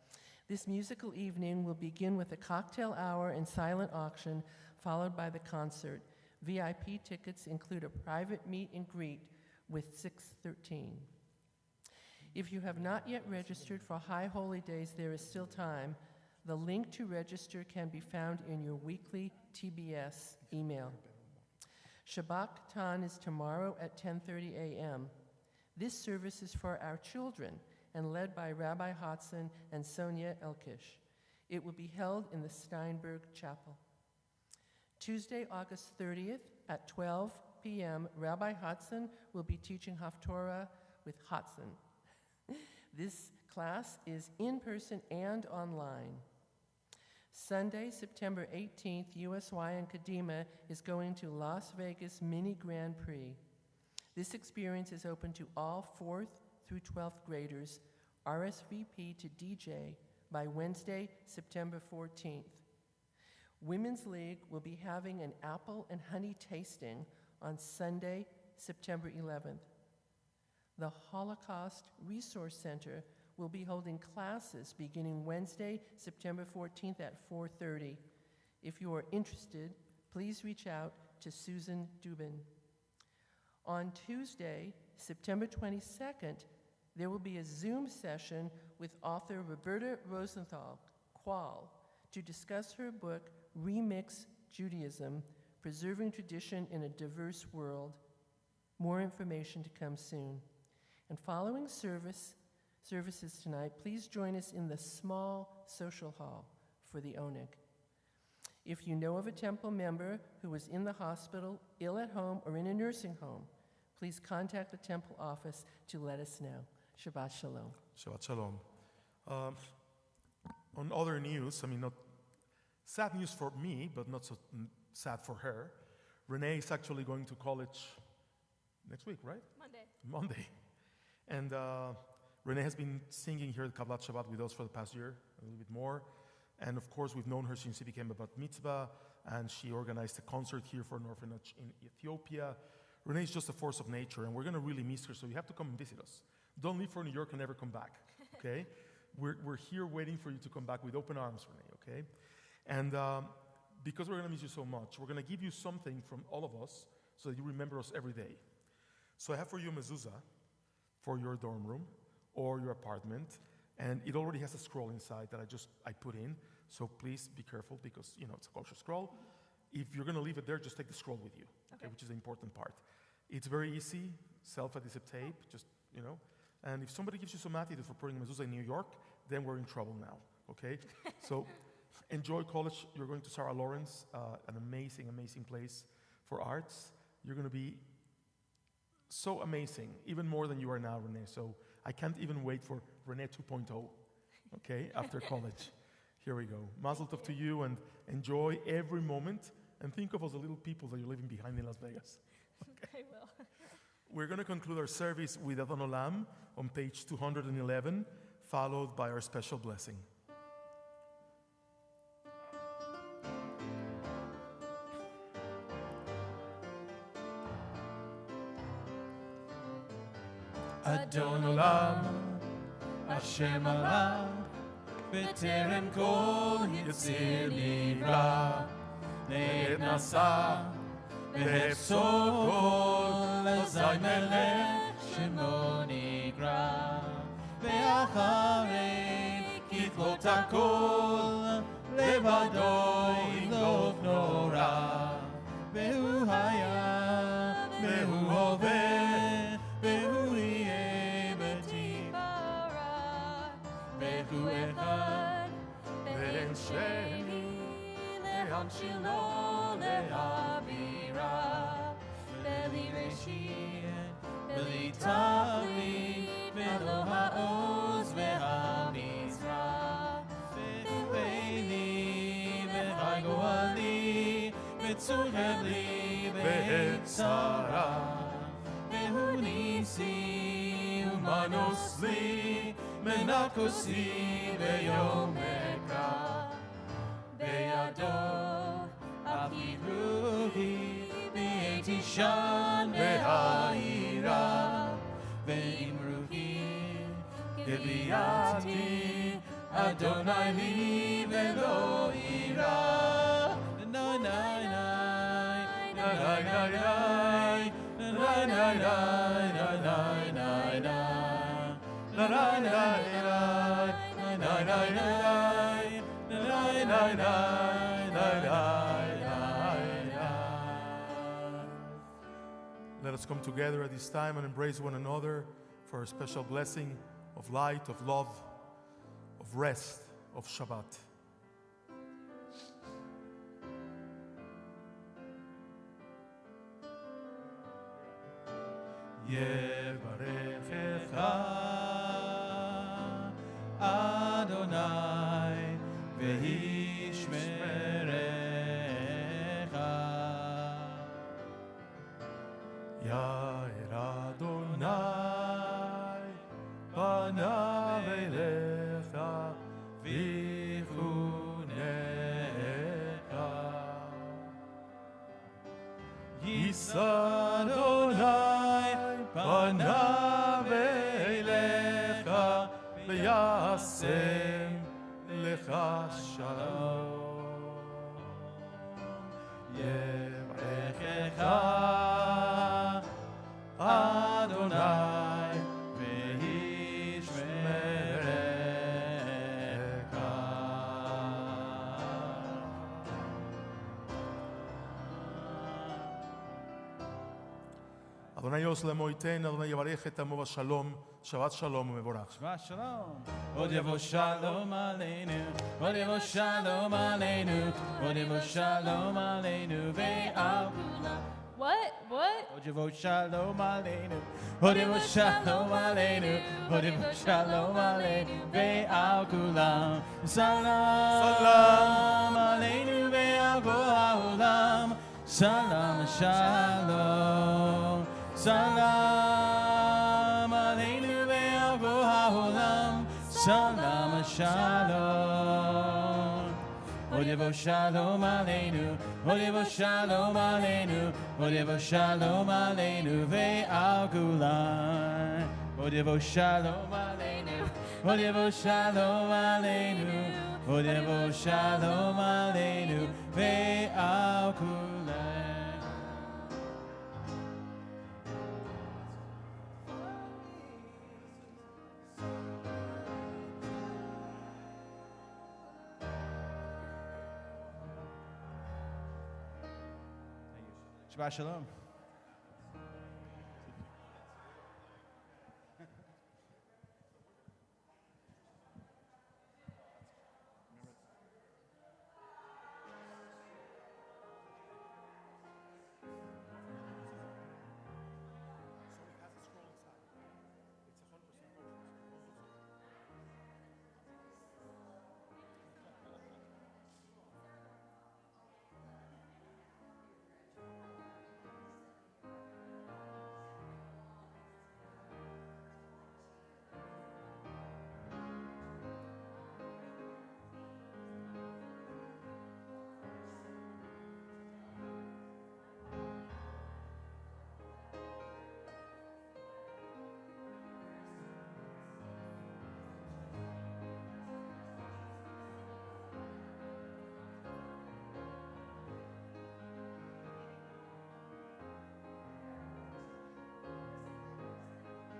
E: this musical evening will begin with a cocktail hour and silent auction, followed by the concert. VIP tickets include a private meet and greet with 613. If you have not yet registered for High Holy Days, there is still time. The link to register can be found in your weekly TBS email. Shabbat Katan is tomorrow at 10:30 a.m. This service is for our children and led by Rabbi Hodson and Sonia Elkish. It will be held in the Steinberg Chapel. Tuesday, August 30th at 12 p.m., Rabbi Hodson will be teaching Haftorah with Hodson. This class is in person and online. Sunday, September 18th, USY and Kadima is going to Las Vegas Mini Grand Prix. This experience is open to all 4th through 12th graders. RSVP to DJ by Wednesday, September 14th. Women's League will be having an apple and honey tasting on Sunday, September 11th. The Holocaust Resource Center will be holding classes beginning Wednesday, September 14th at 4:30. If you are interested, please reach out to Susan Dubin. On Tuesday, September 22nd, there will be a Zoom session with author Roberta Rosenthal, Qual, to discuss her book, Remix Judaism, Preserving Tradition in a Diverse World. More information to come soon. And following services tonight, please join us in the small social hall for the Oneg. If you know of a temple member who is in the hospital, ill at home, or in a nursing home, please contact the temple office to let us know. Shabbat Shalom.
A: Shabbat Shalom. On other news, not sad news for me, but not so sad for her. Renee is actually going to college next week, right? Monday. And Renee has been singing here at Kabbalat Shabbat with us for the past year, a little bit more. And of course, we've known her since she became a bat mitzvah, and she organized a concert here for an orphanage in Ethiopia. Renee is just a force of nature, and we're going to really miss her, so you have to come and visit us. Don't leave for New York and never come back, okay? We're here waiting for you to come back with open arms, Renee, okay? And because we're going to miss you so much, we're going to give you something from all of us so that you remember us every day. So I have for you a mezuzah for your dorm room or your apartment, and it already has a scroll inside that I put in, so please be careful because, it's a kosher scroll. If you're going to leave it there, just take the scroll with you, okay, which is the important part. It's very easy, self-adhesive tape, just, and if somebody gives you some attitude for putting mezuzah in New York, then we're in trouble now, okay? So enjoy college. You're going to Sarah Lawrence, an amazing, amazing place for arts. You're going to be so amazing, even more than you are now, Renee. So I can't even wait for Renee 2.0, okay, after college. Here we go. Mazel tov to you, and enjoy every moment, and think of us, the little people that you're leaving behind in Las Vegas. Okay.
D: I will.
A: We're going to conclude our service with Adon Olam on page 211, followed by our special blessing.
C: Adon Olam, Hashem Olam, B'terem kol Yitzir Nivra, Le'et Nasa, Ve'efsod kol Azay Melech Shemo Nigra, Ve'acharei Kitvot HaKol, Levado Yimlok Nora, Ve'hu Haya, Ve'hu Hoveh, Ve'hu Yeh B'Tifara, Ve'hu Echad, Ve'en Sheni, Le'hamshilo Le'havira, Ve'li Reshit, Ve'li Tachlit, Ve'lo Ha'oz Ve'hamizrah, Ve'beini, Ve'chai Goali, Ve'tzur Hevli, Ve'etzara, Ve'hu Nisi, Umanos Li,
B: מנקוסי ביומך בידו אחיד רוחי בהייתי שן בהעירה ועם רוחי גביעתי אדוני לי ולא יירא נאי נאי נאי נאי נאי נאי נאי נאי נאי
A: Let us come together at this time and embrace one another for a special blessing of light, of love, of rest, of Shabbat.
C: יברכך אדוני וישמרך
A: יאר אדוני פניו אליך ויחונך יישא אדוני פניו אליך וישם לך שלום
C: יברכך אדוני וישמרך
A: אדוני יעש לעמו ייתן, אדוני יברך את עמו בשלום, שבת שלום ומבורך.
C: שבת שלום. עוד יבוא שלום עלינו, עוד יבוא שלום עלינו, עוד יבוא שלום עלינו ועל כולם.
D: What?
C: עוד יבוא שלום עלינו, עוד יבוא שלום עלינו, עוד יבוא שלום עלינו ועל כולם. סלם עלינו ועל כל העולם, סלם שלום. סלם עלינו ועל כל העולם, סלם שלום. עוד יבוא שלום עלינו, עוד יבוא שלום עלינו, עוד יבוא שלום עלינו ועל כולם. עוד יבוא שלום עלינו, עוד יבוא שלום עלינו, עוד יבוא שלום עלינו ועל כולם. Shabbat Shalom.